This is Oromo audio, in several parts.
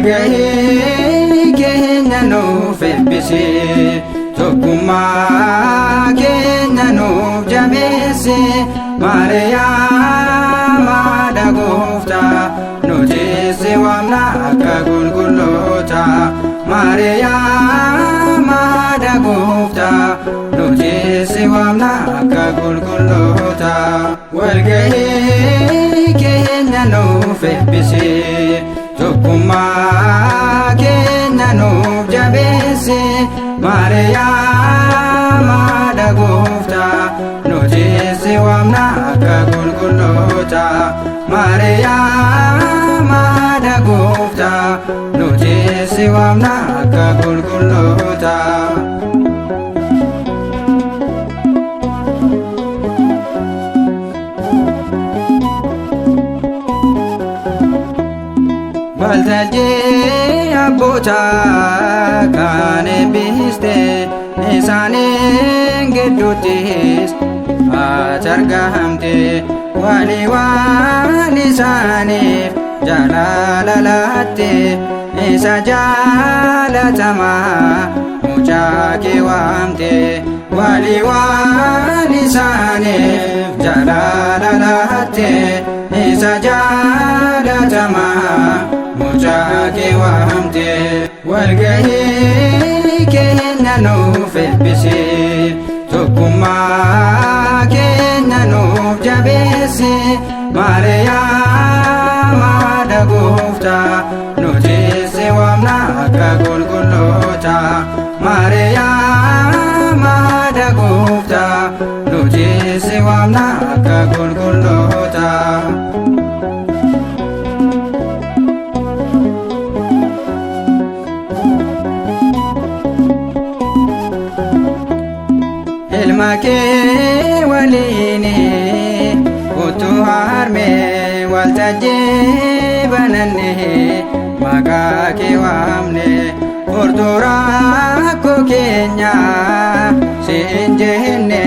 walgahii keenya nuuf eebbisi tokkummaa keenya nuuf jabeessi Maariyaam haadha Gooftaa nuti si waamna akka qulqulloota Maariyaam haadha Gooftaa nuti si waamna akka qulqulloota walgahii keenya nuuf eebbisi tokkummaa keenya nuuf jabeessi Maariyaam haadha Gooftaa nuti si waamna akka qulqulloota Maariyaam haadha Gooftaa nuti si waamna akka qulqulloota Waltajjii abbootaa kan eebbiste isaaniin gidduuttis ati argamte waan isaaniif jaalala laatte isa jaalatamaa mucaa kee waamte waan isaaniif jaalala laatte isa jaalatamaa mucaa kee waamte walgahii keenya nuuf eebbisi tokkummaa keenya nuuf jabeessi Maariyaam haadha Gooftaa nuti si waamna akka qulqulloota Maariyaam haadha Gooftaa nuti si waamna akka qulqulloota ilma kee waliini utuu harmee waltajjii bananne maqaa kee waamne furtuu rakkoo keenya siin jenne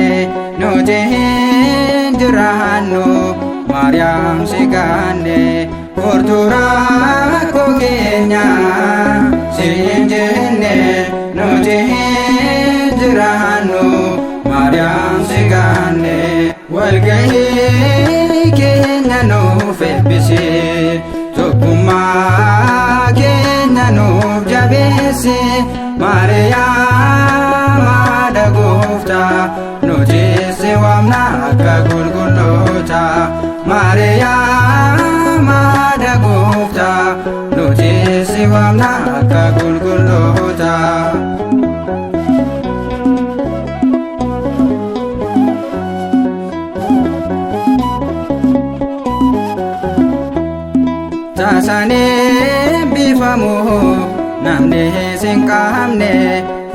nuti hin jiraannu Maariyaam si gaanne furtuu rakkoo keenya siin jenne nuti hin jiraannu Maariyaam si gaanne walgahii keenya nuuf eebbisi tokkummaa keenya nuuf jabeessi Maariyaam haadha Gooftaa nuti si waamna akka qulqulloota Maariyaam haadha Gooftaa nuti si waamna akka qulqulloota taasanii bifamu namni sin qabne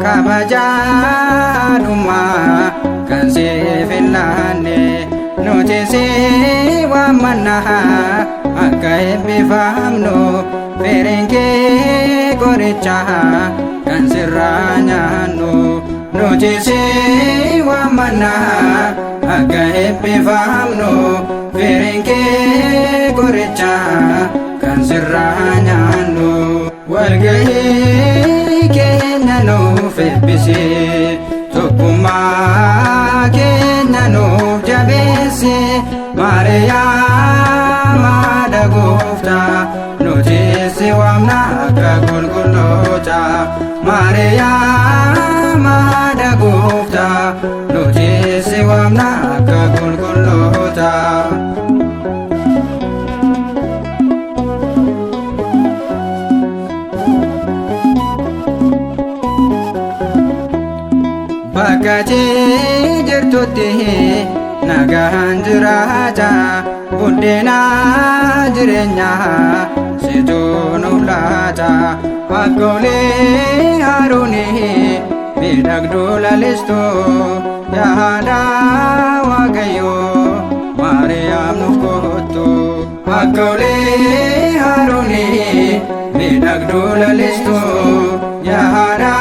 kabajaadhumaa kan siif hin laanne nuti si waamna akka eebbifamnu firiin kee qoricha kan sirraa nyaannu nuti si waamna akka eebbifamnu firiin kee qoricha kan sirraa nyaannu walgahii keenya nuuf eebbisi tokkummaa keenya nuuf jabeessi Maariyaam haadha Gooftaa nuti si waamna akka qulqulloota Maariyaam haadha Gooftaa nuti si waamna akka qulqulloota bakka ati jirtutti nagaan jiraata buddeena jireenyaa situ nuuf laata akkoolee Haaruunii miidhagduu lalistu yaa haadha Waaqayyoo Maariyaam nuuf kottu akkoolee Haaruunii miidhagduu lalistu yaa haadha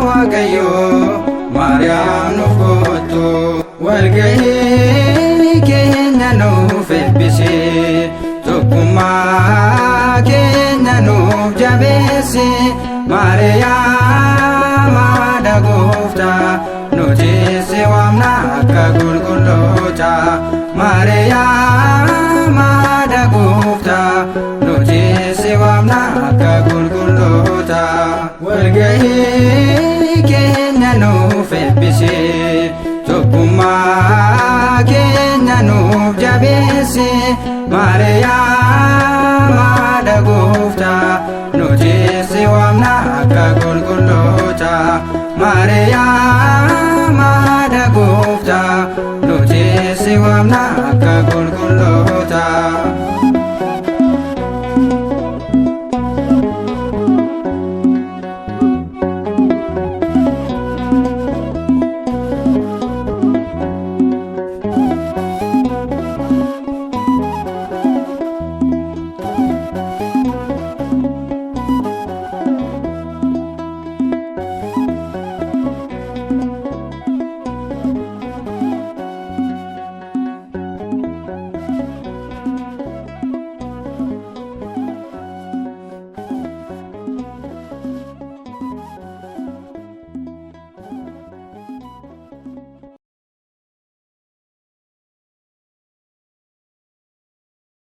Waaqayyoo Maariyaam nuuf kottu walgahii keenya nuuf eebbisi tokkummaa keenya nuuf jabeessi Maariyaam haadha gooftaa nuti si waamna akka qulqulloota Maariyaam haadha gooftaa nuti si waamna akka qulqulloota walgahii keenya nuuf eebbisi tokkummaa keenya nuuf jabeessi Maariyaam haadha gooftaa nuti si waamna akka qulqulloota Maariyaam haadha gooftaa nuti si waamna